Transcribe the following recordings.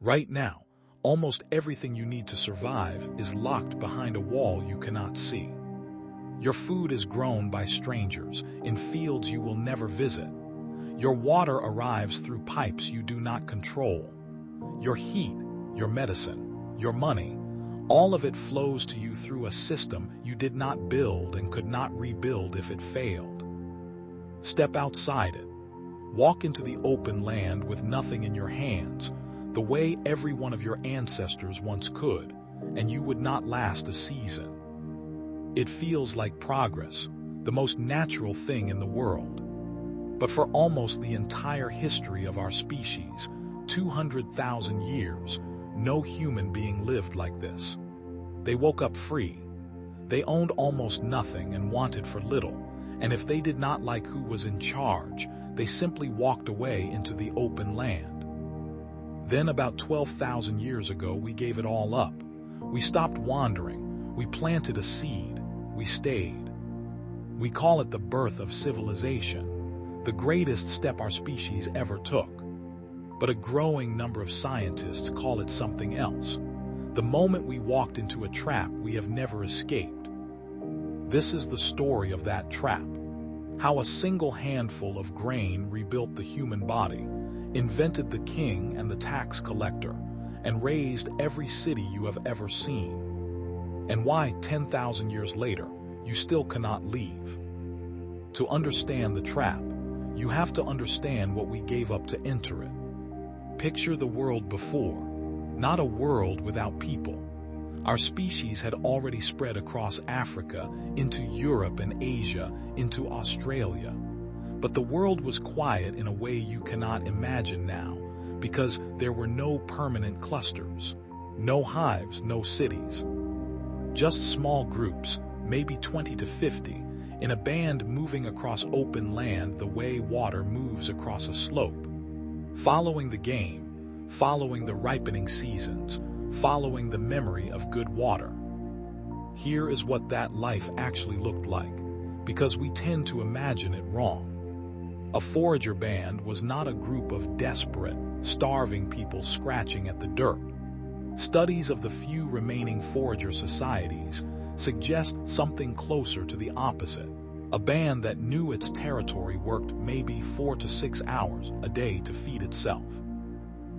Right now, almost everything you need to survive is locked behind a wall you cannot see. Your food is grown by strangers in fields you will never visit. Your water arrives through pipes you do not control. Your heat, your medicine, your money, all of it flows to you through a system you did not build and could not rebuild if it failed. Step outside it. Walk into the open land with nothing in your hands, the way every one of your ancestors once could, and you would not last a season. It feels like progress, the most natural thing in the world. But for almost the entire history of our species, 200,000 years, no human being lived like this. They woke up free. They owned almost nothing and wanted for little, and if they did not like who was in charge, they simply walked away into the open land. Then about 12,000 years ago, we gave it all up. We stopped wandering. We planted a seed. We stayed. We call it the birth of civilization, the greatest step our species ever took. But a growing number of scientists call it something else. The moment we walked into a trap we have never escaped. This is the story of that trap. How a single handful of grain rebuilt the human body, invented the king and the tax collector, and raised every city you have ever seen. And why 10,000 years later, you still cannot leave. To understand the trap, you have to understand what we gave up to enter it. Picture the world before, not a world without people. Our species had already spread across Africa, into Europe and Asia, into Australia. But the world was quiet in a way you cannot imagine now, because there were no permanent clusters, no hives, no cities. Just small groups, maybe 20 to 50, in a band moving across open land the way water moves across a slope. Following the game, following the ripening seasons, following the memory of good water. Here is what that life actually looked like, because we tend to imagine it wrong. A forager band was not a group of desperate, starving people scratching at the dirt. Studies of the few remaining forager societies suggest something closer to the opposite. A band that knew its territory worked maybe 4 to 6 hours a day to feed itself.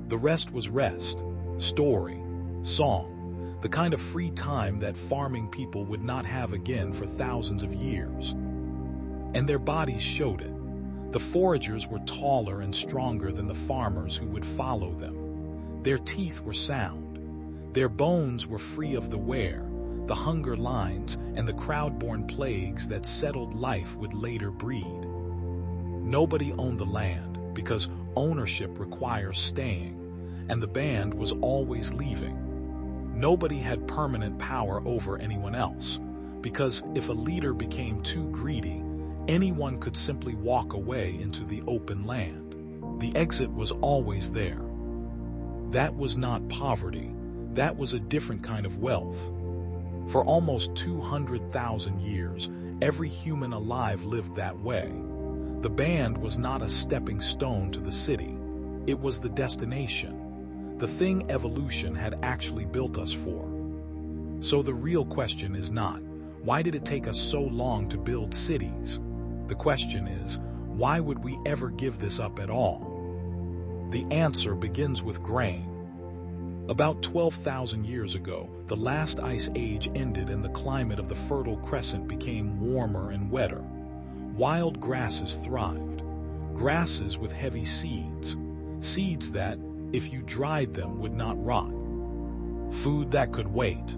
The rest was rest, story, song, the kind of free time that farming people would not have again for thousands of years. And their bodies showed it. The foragers were taller and stronger than the farmers who would follow them. Their teeth were sound. Their bones were free of the wear, the hunger lines, and the crowd-born plagues that settled life would later breed. Nobody owned the land because ownership requires staying, and the band was always leaving. Nobody had permanent power over anyone else, because if a leader became too greedy, anyone could simply walk away into the open land. The exit was always there. That was not poverty. That was a different kind of wealth. For almost 200,000 years, every human alive lived that way. The band was not a stepping stone to the city. It was the destination, the thing evolution had actually built us for. So the real question is not, why did it take us so long to build cities? The question is, why would we ever give this up at all? The answer begins with grain. About 12,000 years ago, the last ice age ended and the climate of the Fertile Crescent became warmer and wetter. Wild grasses thrived, grasses with heavy seeds, seeds that, if you dried them, would not rot. Food that could wait.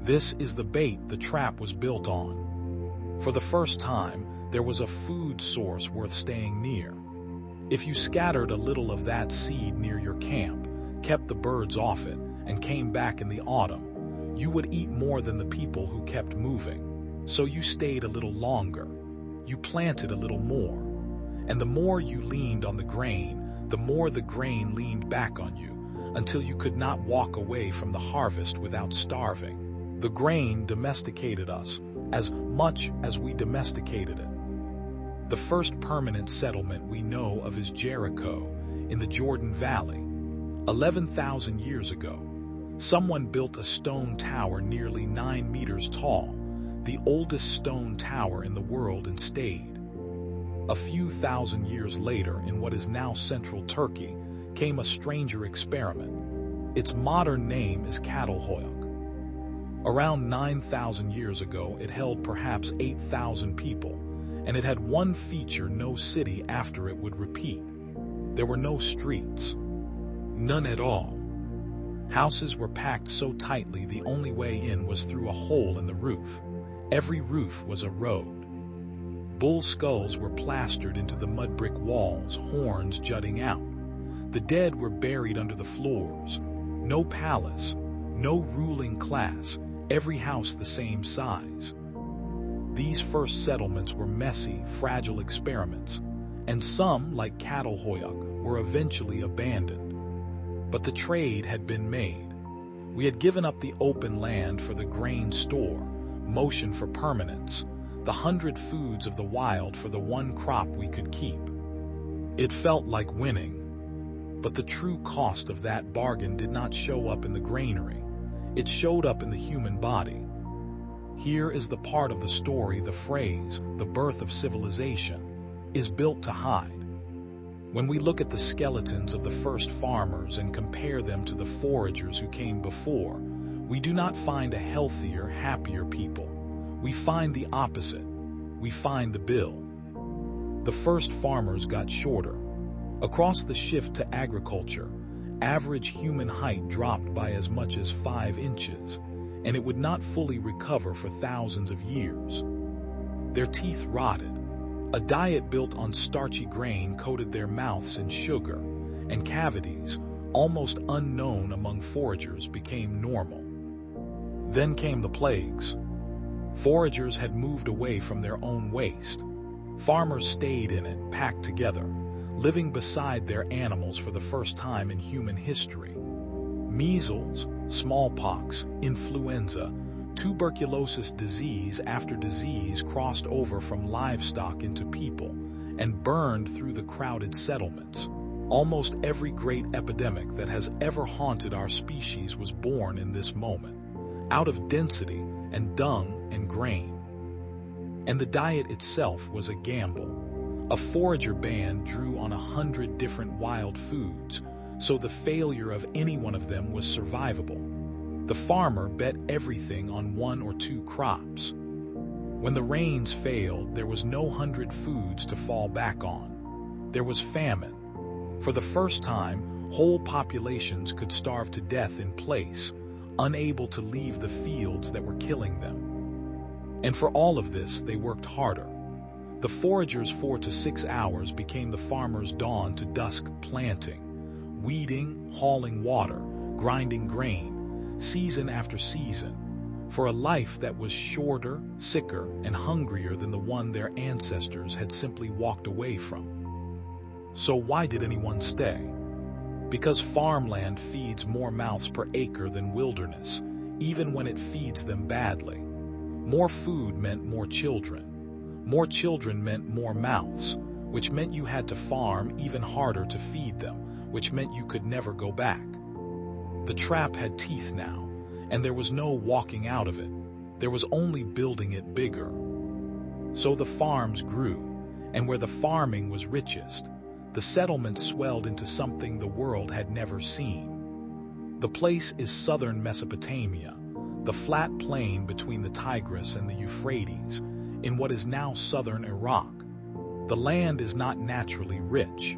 This is the bait the trap was built on. For the first time, there was a food source worth staying near. If you scattered a little of that seed near your camp, kept the birds off it, and came back in the autumn, you would eat more than the people who kept moving. So you stayed a little longer. You planted a little more. And the more you leaned on the grain, the more the grain leaned back on you, until you could not walk away from the harvest without starving. The grain domesticated us as much as we domesticated it. The first permanent settlement we know of is Jericho, in the Jordan Valley. 11,000 years ago, someone built a stone tower nearly 9 meters tall, the oldest stone tower in the world, and stayed. A few thousand years later, in what is now central Turkey, came a stranger experiment. Its modern name is Catalhoyuk. Around 9,000 years ago, it held perhaps 8,000 people, and it had one feature no city after it would repeat. There were no streets. None at all. Houses were packed so tightly the only way in was through a hole in the roof. Every roof was a road. Bull skulls were plastered into the mud brick walls, horns jutting out. The dead were buried under the floors. No palace, no ruling class, every house the same size. These first settlements were messy, fragile experiments, and some, like Catalhoyuk, were eventually abandoned. But the trade had been made. We had given up the open land for the grain store, motion for permanence, the 100 foods of the wild for the one crop we could keep. It felt like winning. But the true cost of that bargain did not show up in the granary. It showed up in the human body. Here is the part of the story the phrase, the birth of civilization, is built to hide. When we look at the skeletons of the first farmers and compare them to the foragers who came before, we do not find a healthier, happier people. We find the opposite. We find the bill. The first farmers got shorter. Across the shift to agriculture, average human height dropped by as much as 5 inches, and it would not fully recover for thousands of years. Their teeth rotted. A diet built on starchy grain coated their mouths in sugar, and cavities, almost unknown among foragers, became normal. Then came the plagues. Foragers had moved away from their own waste. Farmers stayed in it, packed together, living beside their animals for the first time in human history. Measles, smallpox, influenza, tuberculosis, disease after disease crossed over from livestock into people and burned through the crowded settlements. Almost every great epidemic that has ever haunted our species was born in this moment, out of density and dung and grain. And the diet itself was a gamble. A forager band drew on 100 different wild foods, so the failure of any one of them was survivable. The farmer bet everything on 1 or 2 crops. When the rains failed, there was no 100 foods to fall back on. There was famine. For the first time, whole populations could starve to death in place, unable to leave the fields that were killing them. And for all of this, they worked harder. The foragers' 4 to 6 hours became the farmer's dawn to dusk planting, weeding, hauling water, grinding grain, season after season, for a life that was shorter, sicker, and hungrier than the one their ancestors had simply walked away from. So why did anyone stay? Because farmland feeds more mouths per acre than wilderness, even when it feeds them badly. More food meant more children. More children meant more mouths, which meant you had to farm even harder to feed them, which meant you could never go back. The trap had teeth now, and there was no walking out of it. There was only building it bigger. So the farms grew, and where the farming was richest, the settlements swelled into something the world had never seen. The place is southern Mesopotamia, the flat plain between the Tigris and the Euphrates, in what is now southern Iraq. The land is not naturally rich,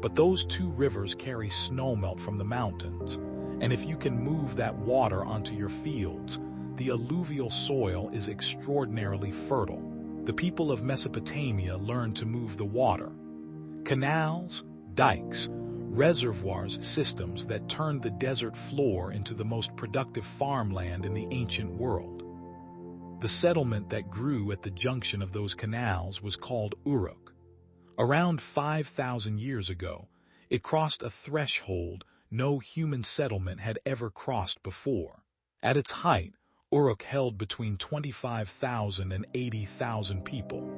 but those 2 rivers carry snowmelt from the mountains, and if you can move that water onto your fields, the alluvial soil is extraordinarily fertile. The people of Mesopotamia learned to move the water. Canals, dikes, reservoirs, systems that turned the desert floor into the most productive farmland in the ancient world. The settlement that grew at the junction of those canals was called Uruk. Around 5,000 years ago, it crossed a threshold no human settlement had ever crossed before. At its height, Uruk held between 25,000 and 80,000 people.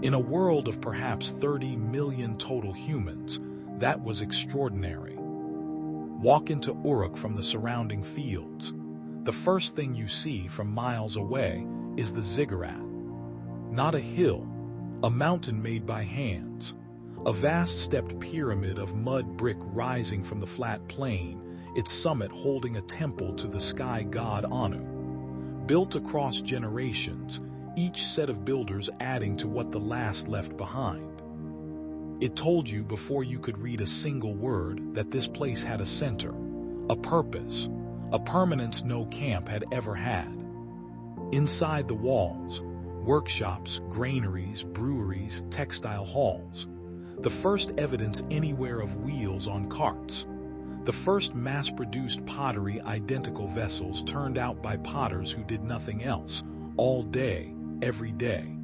In a world of perhaps 30 million total humans, that was extraordinary. Walk into Uruk from the surrounding fields. The first thing you see from miles away is the ziggurat. Not a hill, a mountain made by hands. A vast stepped pyramid of mud brick rising from the flat plain, its summit holding a temple to the sky god Anu. Built across generations, each set of builders adding to what the last left behind. It told you before you could read a single word that this place had a center, a purpose, a permanence no camp had ever had. Inside the walls, workshops, granaries, breweries, textile halls. The first evidence anywhere of wheels on carts. The first mass-produced pottery identical vessels turned out by potters who did nothing else, all day, every day.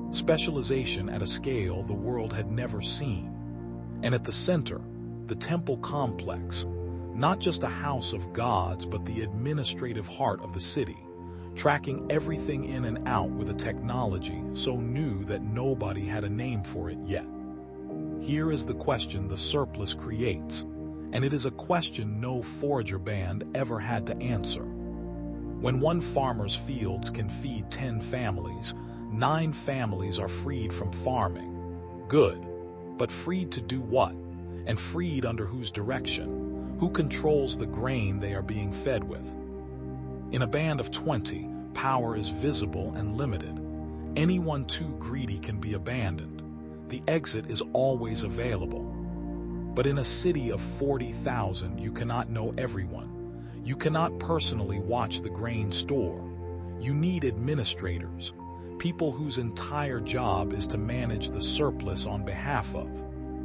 Specialization at a scale the world had never seen. And at the center, the temple complex, not just a house of gods but the administrative heart of the city, tracking everything in and out with a technology so new that nobody had a name for it yet. Here is the question the surplus creates, and it is a question no forager band ever had to answer. When one farmer's fields can feed 10 families, 9 families are freed from farming. Good, but freed to do what? And freed under whose direction? Who controls the grain they are being fed with? In a band of 20, power is visible and limited. Anyone too greedy can be abandoned. The exit is always available. But in a city of 40,000, you cannot know everyone. You cannot personally watch the grain store. You need administrators, people whose entire job is to manage the surplus on behalf of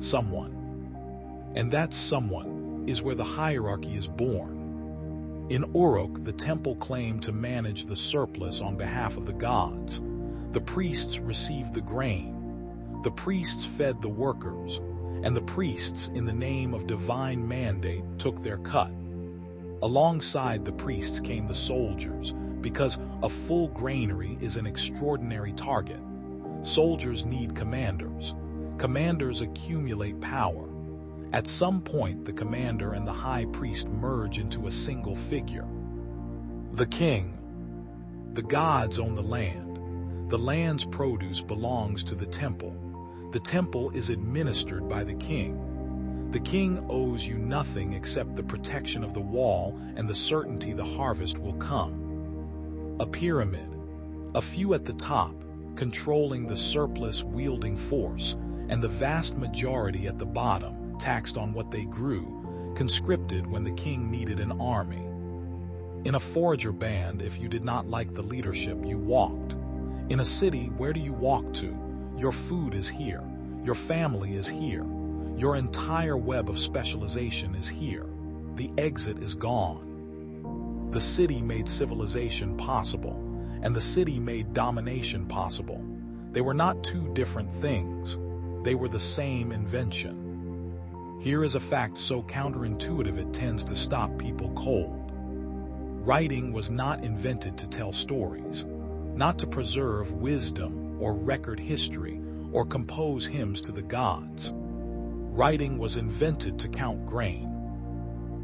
someone. And that someone is where the hierarchy is born. In Uruk, the temple claimed to manage the surplus on behalf of the gods. The priests received the grain. The priests fed the workers, and the priests, in the name of divine mandate, took their cut. Alongside the priests came the soldiers, because a full granary is an extraordinary target. Soldiers need commanders. Commanders accumulate power. At some point, the commander and the high priest merge into a single figure. The king. The gods own the land. The land's produce belongs to the temple. The temple is administered by the king. The king owes you nothing except the protection of the wall and the certainty the harvest will come. A pyramid, a few at the top, controlling the surplus wielding force, and the vast majority at the bottom, taxed on what they grew, conscripted when the king needed an army. In a forager band, if you did not like the leadership, you walked. In a city, where do you walk to? Your food is here. Your family is here. Your entire web of specialization is here. The exit is gone. The city made civilization possible, and the city made domination possible. They were not two different things. They were the same invention. Here is a fact so counterintuitive it tends to stop people cold. Writing was not invented to tell stories, not to preserve wisdom or record history, or compose hymns to the gods. Writing was invented to count grain.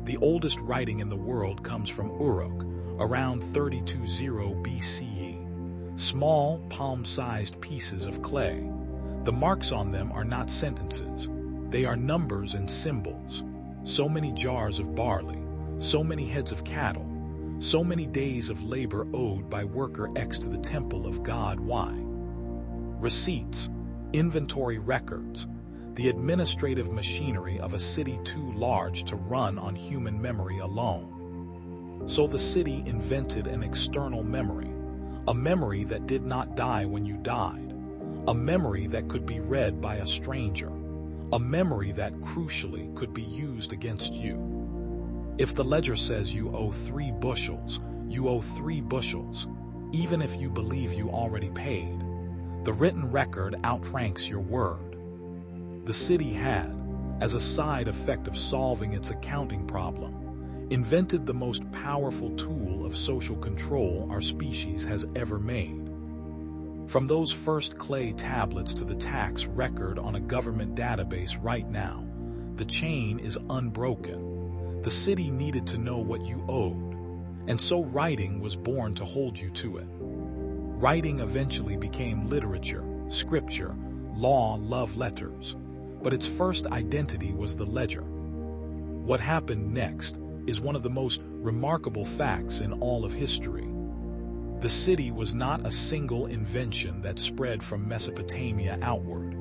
The oldest writing in the world comes from Uruk, around 320 BCE. Small, palm-sized pieces of clay. The marks on them are not sentences. They are numbers and symbols. So many jars of barley, so many heads of cattle, so many days of labor owed by worker X to the temple of God Y. Receipts, inventory records, the administrative machinery of a city too large to run on human memory alone. So the city invented an external memory, a memory that did not die when you died, a memory that could be read by a stranger, a memory that crucially could be used against you. If the ledger says you owe 3 bushels, you owe 3 bushels, even if you believe you already paid. The written record outranks your word. The city had, as a side effect of solving its accounting problem, invented the most powerful tool of social control our species has ever made. From those first clay tablets to the tax record on a government database right now, the chain is unbroken. The city needed to know what you owed, and so writing was born to hold you to it. Writing eventually became literature, scripture, law, love letters, but its first identity was the ledger. What happened next is one of the most remarkable facts in all of history. The city was not a single invention that spread from Mesopotamia outward.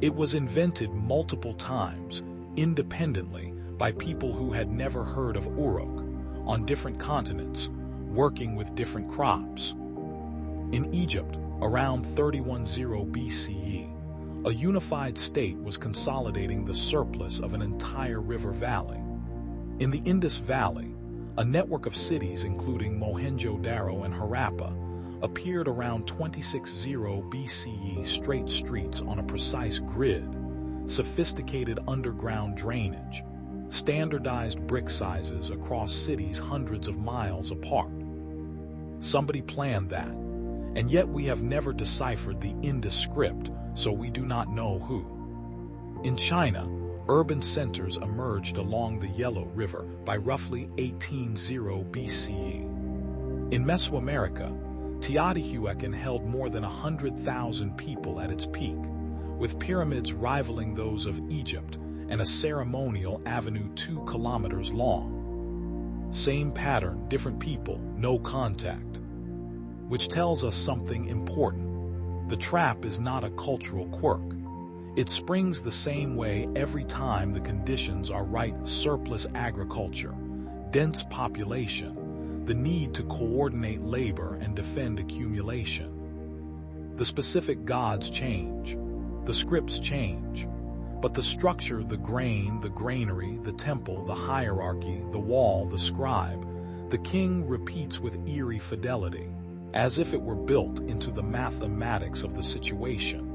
It was invented multiple times, independently, by people who had never heard of Uruk, on different continents, working with different crops. In Egypt, around 310 BCE, a unified state was consolidating the surplus of an entire river valley. In the Indus Valley, a network of cities including Mohenjo-Daro and Harappa appeared around 260 BCE, straight streets on a precise grid, sophisticated underground drainage, standardized brick sizes across cities hundreds of miles apart. Somebody planned that, and yet we have never deciphered the Indus script, so we do not know who. In China, urban centers emerged along the Yellow River by roughly 1800 BCE. In Mesoamerica, Teotihuacan held more than 100,000 people at its peak, with pyramids rivaling those of Egypt and a ceremonial avenue 2 kilometers long. Same pattern, different people, no contact. Which tells us something important. The trap is not a cultural quirk. It springs the same way every time the conditions are right: surplus agriculture, dense population, the need to coordinate labor and defend accumulation. The specific gods change, the scripts change, but the structure, the grain, the granary, the temple, the hierarchy, the wall, the scribe, the king repeats with eerie fidelity, as if it were built into the mathematics of the situation,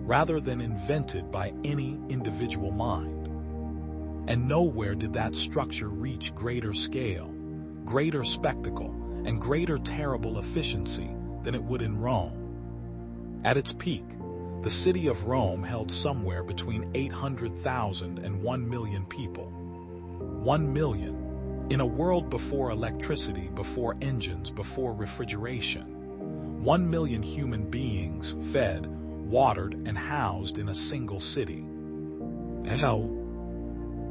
rather than invented by any individual mind. And nowhere did that structure reach greater scale, greater spectacle, and greater terrible efficiency than it would in Rome. At its peak, the city of Rome held somewhere between 800,000 and 1 million people. 1 million, in a world before electricity, before engines, before refrigeration. 1 million human beings fed, watered, and housed in a single city. How?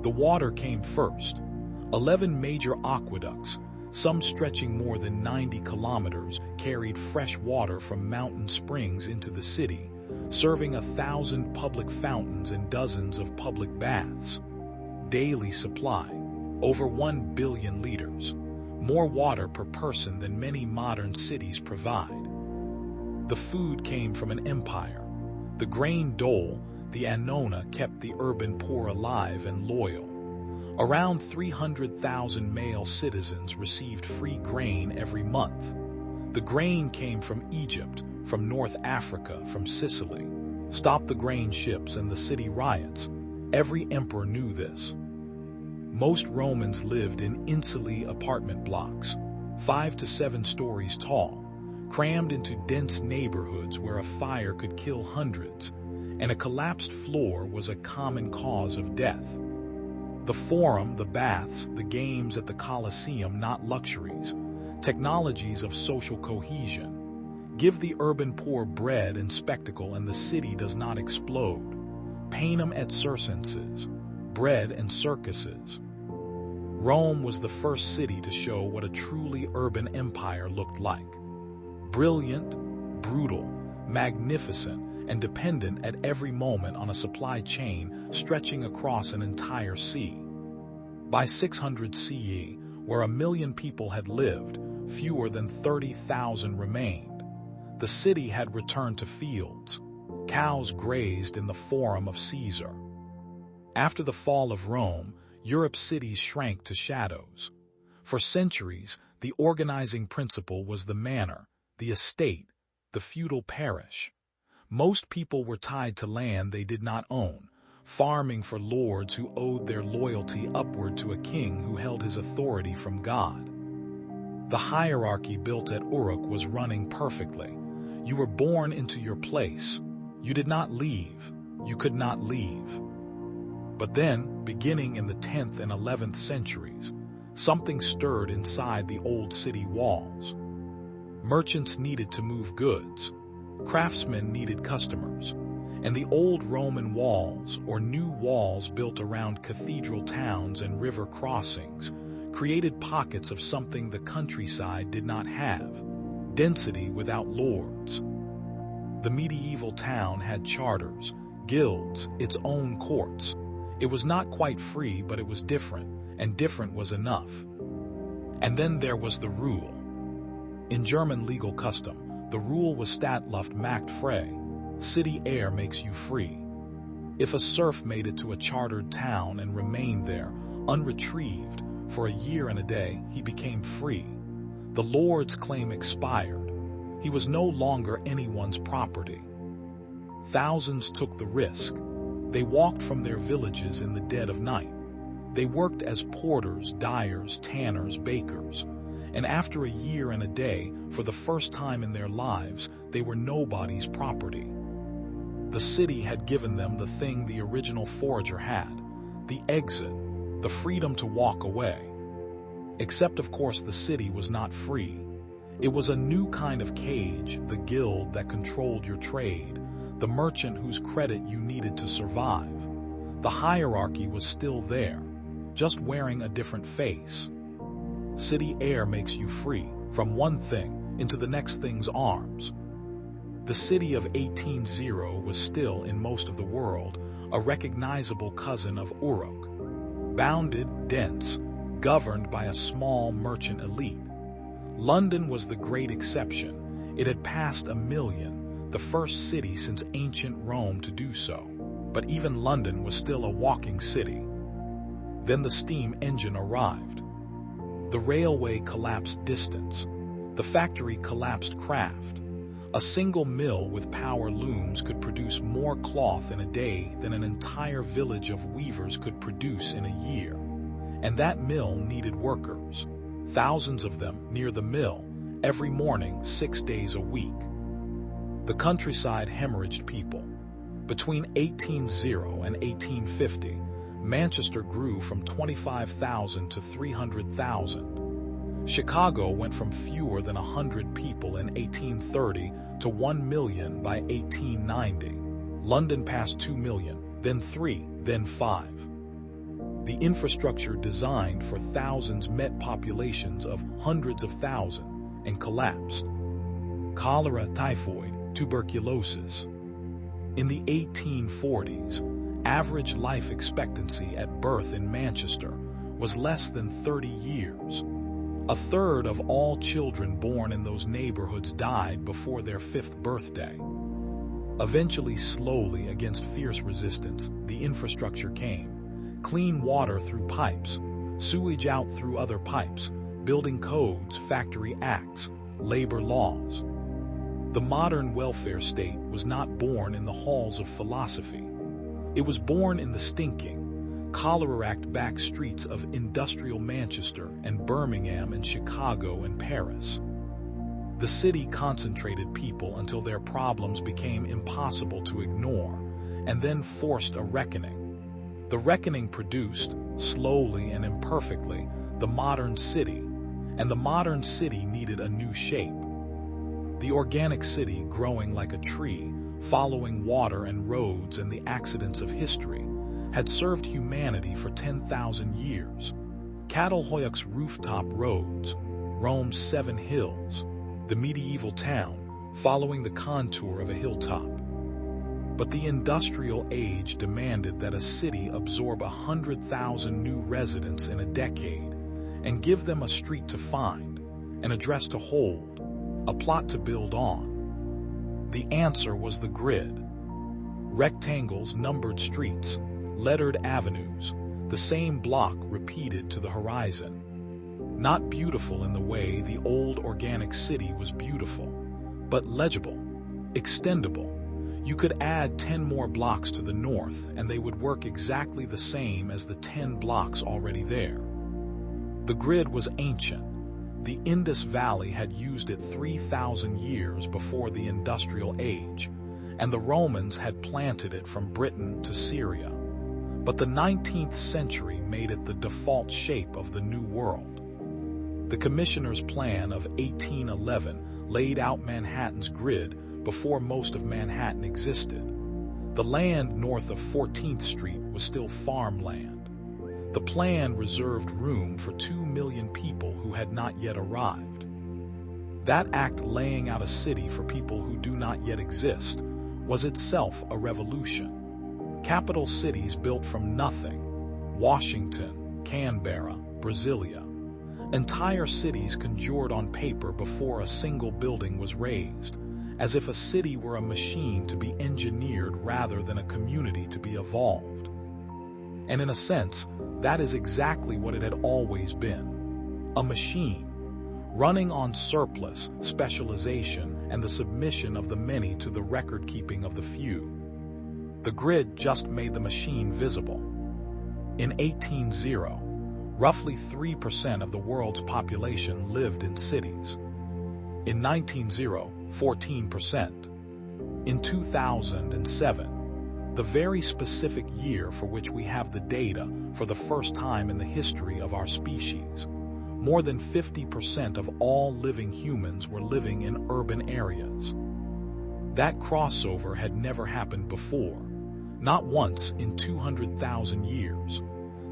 The water came first. 11 major aqueducts, some stretching more than 90 kilometers, carried fresh water from mountain springs into the city, serving 1,000 public fountains and dozens of public baths. Daily supply, over 1 billion liters, more water per person than many modern cities provide. The food came from an empire. The grain dole, the annona, kept the urban poor alive and loyal. Around 300,000 male citizens received free grain every month. The grain came from Egypt, from North Africa, from Sicily. Stop the grain ships and the city riots. Every emperor knew this. Most Romans lived in insulae apartment blocks, 5 to 7 stories tall, crammed into dense neighborhoods where a fire could kill hundreds, and a collapsed floor was a common cause of death. The forum, the baths, the games at the Colosseum, not luxuries, technologies of social cohesion. Give the urban poor bread and spectacle and the city does not explode. Panem et circenses, bread and circuses. Rome was the first city to show what a truly urban empire looked like. Brilliant, brutal, magnificent, and dependent at every moment on a supply chain stretching across an entire sea. By 600 CE, where 1 million people had lived, fewer than 30,000 remained. The city had returned to fields. Cows grazed in the Forum of Caesar. After the fall of Rome, Europe's cities shrank to shadows. For centuries, the organizing principle was the manor, the estate, the feudal parish. Most people were tied to land they did not own, farming for lords who owed their loyalty upward to a king who held his authority from God. The hierarchy built at Uruk was running perfectly. You were born into your place. You did not leave. You could not leave. But then, beginning in the 10th and 11th centuries, something stirred inside the old city walls. Merchants needed to move goods, craftsmen needed customers, and the old Roman walls, or new walls built around cathedral towns and river crossings, created pockets of something the countryside did not have: density without lords. The medieval town had charters, guilds, its own courts. It was not quite free, but it was different, and different was enough. And then there was the rule. In German legal custom, the rule was Stadtluft macht frei. City air makes you free. If a serf made it to a chartered town and remained there, unretrieved, for a year and a day, he became free. The lord's claim expired. He was no longer anyone's property. Thousands took the risk. They walked from their villages in the dead of night. They worked as porters, dyers, tanners, bakers. And after a year and a day, for the first time in their lives, they were nobody's property. The city had given them the thing the original forager had: the exit, the freedom to walk away. Except, of course, the city was not free. It was a new kind of cage, the guild that controlled your trade, the merchant whose credit you needed to survive. The hierarchy was still there, just wearing a different face. City air makes you free, from one thing into the next thing's arms. The city of 1800 was still, in most of the world, a recognizable cousin of Uruk. Bounded, dense, governed by a small merchant elite. London was the great exception. It had passed 1 million, the first city since ancient Rome to do so. But even London was still a walking city. Then the steam engine arrived. The railway collapsed distance. The factory collapsed craft. A single mill with power looms could produce more cloth in a day than an entire village of weavers could produce in a year. And that mill needed workers. Thousands of them near the mill, every morning, 6 days a week. The countryside hemorrhaged people. Between 1800 and 1850, Manchester grew from 25,000 to 300,000. Chicago went from fewer than 100 people in 1830 to 1 million by 1890. London passed 2 million, then 3, then 5. The infrastructure designed for thousands met populations of hundreds of thousands and collapsed. Cholera, typhoid, tuberculosis. In the 1840s, average life expectancy at birth in Manchester was less than 30 years. A third of all children born in those neighborhoods died before their 5th birthday. Eventually, slowly, against fierce resistance, the infrastructure came. Clean water through pipes, sewage out through other pipes, building codes, factory acts, labor laws. The modern welfare state was not born in the halls of philosophy. It was born in the stinking, cholera-racked back streets of industrial Manchester and Birmingham and Chicago and Paris. The city concentrated people until their problems became impossible to ignore, and then forced a reckoning. The reckoning produced, slowly and imperfectly, the modern city, and the modern city needed a new shape. The organic city, growing like a tree, following water and roads and the accidents of history, had served humanity for 10,000 years. Catalhoyuk's rooftop roads, Rome's 7 hills, the medieval town, following the contour of a hilltop. But the industrial age demanded that a city absorb 100,000 new residents in a decade and give them a street to find, an address to hold, a plot to build on. The answer was the grid. Rectangles, numbered streets, lettered avenues, the same block repeated to the horizon. Not beautiful in the way the old organic city was beautiful, but legible, extendable. You could add 10 more blocks to the north and they would work exactly the same as the 10 blocks already there. The grid was ancient. The Indus Valley had used it 3,000 years before the industrial age, and the Romans had planted it from Britain to Syria. But the 19th century made it the default shape of the New World. The Commissioner's Plan of 1811 laid out Manhattan's grid before most of Manhattan existed. The land north of 14th Street was still farmland. The plan reserved room for 2 million people who had not yet arrived. That act, laying out a city for people who do not yet exist, was itself a revolution. Capital cities built from nothing: Washington, Canberra, Brasilia. Entire cities conjured on paper before a single building was raised, as if a city were a machine to be engineered rather than a community to be evolved. And in a sense, that is exactly what it had always been: a machine, running on surplus, specialization, and the submission of the many to the record-keeping of the few. The grid just made the machine visible. In 1800, roughly 3% of the world's population lived in cities. In 1900, 14%. In 2007, the very specific year for which we have the data for the first time in the history of our species, more than 50% of all living humans were living in urban areas. That crossover had never happened before, not once in 200,000 years.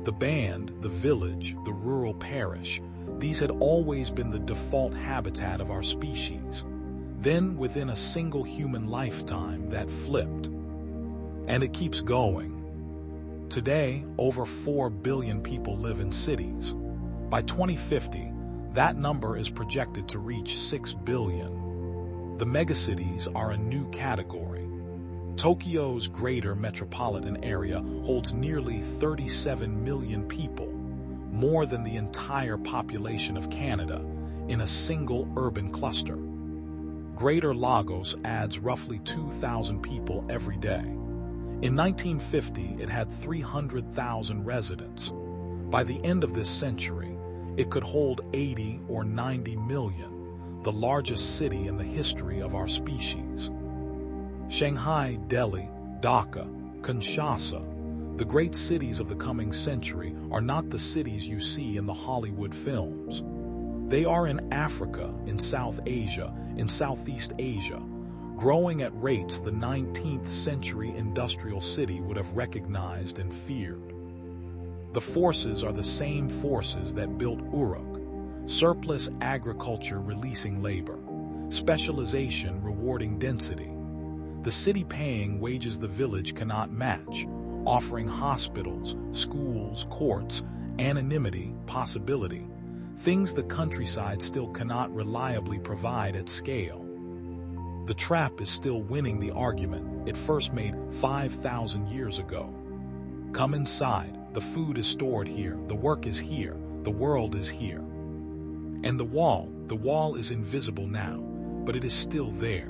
The band, the village, the rural parish, these had always been the default habitat of our species. Then, within a single human lifetime, that flipped. And it keeps going. Today, over 4 billion people live in cities. By 2050, that number is projected to reach 6 billion. The megacities are a new category. Tokyo's greater metropolitan area holds nearly 37 million people, more than the entire population of Canada, in a single urban cluster. Greater Lagos adds roughly 2,000 people every day. In 1950, it had 300,000 residents. By the end of this century, it could hold 80 or 90 million, the largest city in the history of our species. Shanghai, Delhi, Dhaka, Kinshasa, the great cities of the coming century, are not the cities you see in the Hollywood films. They are in Africa, in South Asia, in Southeast Asia, growing at rates the 19th century industrial city would have recognized and feared. The forces are the same forces that built Uruk: surplus agriculture releasing labor, specialization rewarding density. The city paying wages the village cannot match, offering hospitals, schools, courts, anonymity, possibility, things the countryside still cannot reliably provide at scale. The trap is still winning the argument it first made 5,000 years ago. Come inside, the food is stored here, the work is here, the world is here. And the wall is invisible now, but it is still there.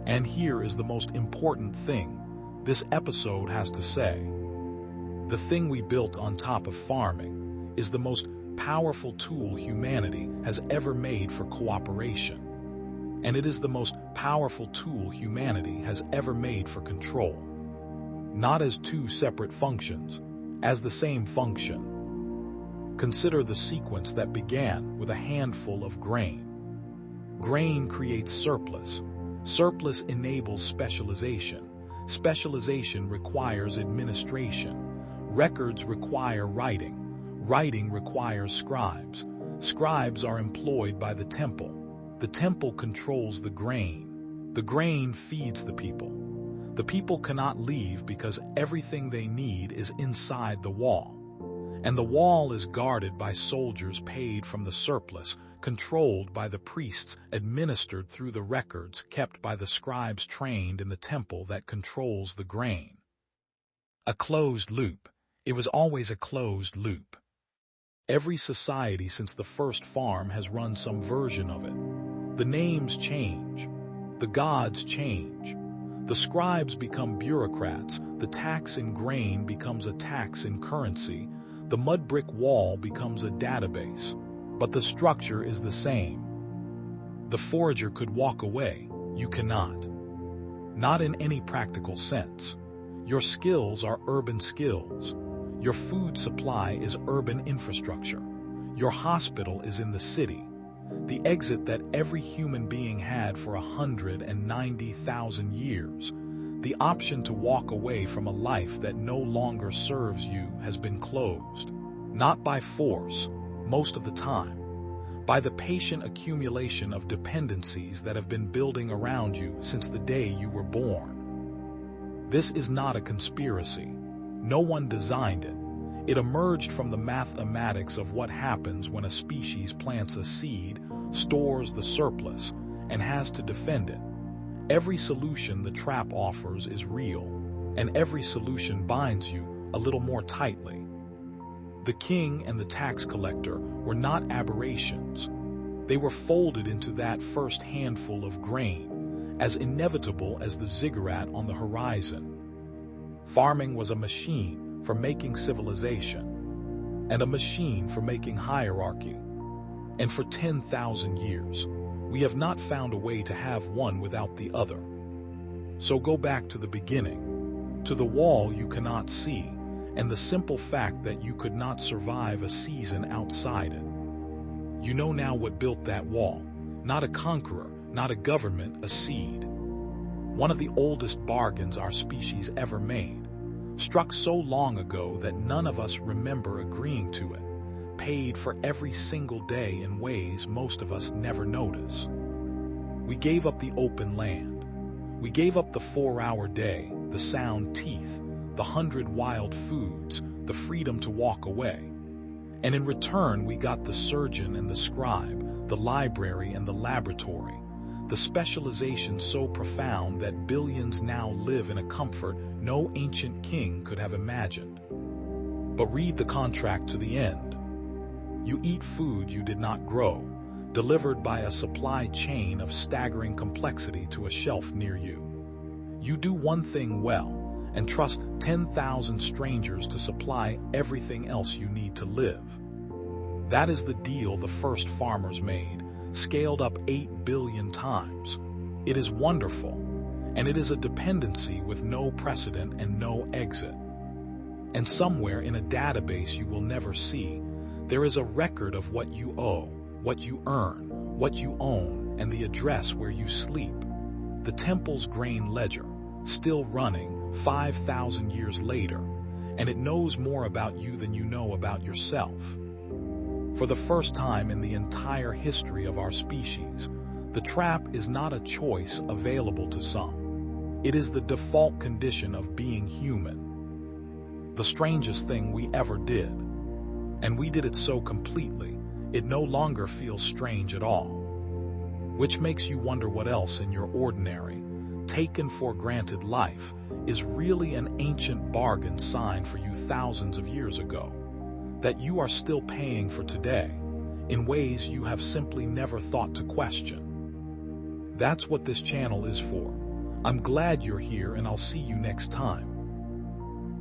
And here is the most important thing this episode has to say. The thing we built on top of farming is the most powerful tool humanity has ever made for cooperation. And it is the most powerful tool humanity has ever made for control. Not as two separate functions, as the same function. Consider the sequence that began with a handful of grain. Grain creates surplus. Surplus enables specialization. Specialization requires administration. Records require writing. Writing requires scribes. Scribes are employed by the temple. The temple controls the grain. The grain feeds the people. The people cannot leave because everything they need is inside the wall. And the wall is guarded by soldiers paid from the surplus, controlled by the priests, administered through the records kept by the scribes trained in the temple that controls the grain. A closed loop. It was always a closed loop. Every society since the first farm has run some version of it. The names change. The gods change. The scribes become bureaucrats. The tax in grain becomes a tax in currency. The mud brick wall becomes a database. But the structure is the same. The forager could walk away. You cannot. Not in any practical sense. Your skills are urban skills. Your food supply is urban infrastructure. Your hospital is in the city. The exit that every human being had for 190,000 years. The option to walk away from a life that no longer serves you has been closed. Not by force, most of the time. By the patient accumulation of dependencies that have been building around you since the day you were born. This is not a conspiracy. No one designed it. It emerged from the mathematics of what happens when a species plants a seed, stores the surplus, and has to defend it. Every solution the trap offers is real, and every solution binds you a little more tightly. The king and the tax collector were not aberrations. They were folded into that first handful of grain, as inevitable as the ziggurat on the horizon. Farming was a machine for making civilization, and a machine for making hierarchy. And for 10,000 years, we have not found a way to have one without the other. So go back to the beginning, to the wall you cannot see, and the simple fact that you could not survive a season outside it. You know now what built that wall. Not a conqueror, not a government, a seed. One of the oldest bargains our species ever made, struck so long ago that none of us remember agreeing to it, paid for every single day in ways most of us never notice. We gave up the open land. We gave up the 4-hour day, the sound teeth, the 100 wild foods, the freedom to walk away. And in return, we got the surgeon and the scribe, the library and the laboratory, the specialization so profound that billions now live in a comfort no ancient king could have imagined. But read the contract to the end. You eat food you did not grow, delivered by a supply chain of staggering complexity to a shelf near you. You do one thing well, and trust 10,000 strangers to supply everything else you need to live. That is the deal the first farmers made, scaled up 8 billion times. It is wonderful, and it is a dependency with no precedent and no exit. And somewhere in a database you will never see, there is a record of what you owe, what you earn, what you own, and the address where you sleep. The temple's grain ledger, still running 5,000 years later, and it knows more about you than you know about yourself. For the first time in the entire history of our species, the trap is not a choice available to some. It is the default condition of being human. The strangest thing we ever did. And we did it so completely, it no longer feels strange at all. Which makes you wonder what else in your ordinary, taken for granted life is really an ancient bargain signed for you thousands of years ago, that you are still paying for today, in ways you have simply never thought to question. That's what this channel is for. I'm glad you're here, and I'll see you next time.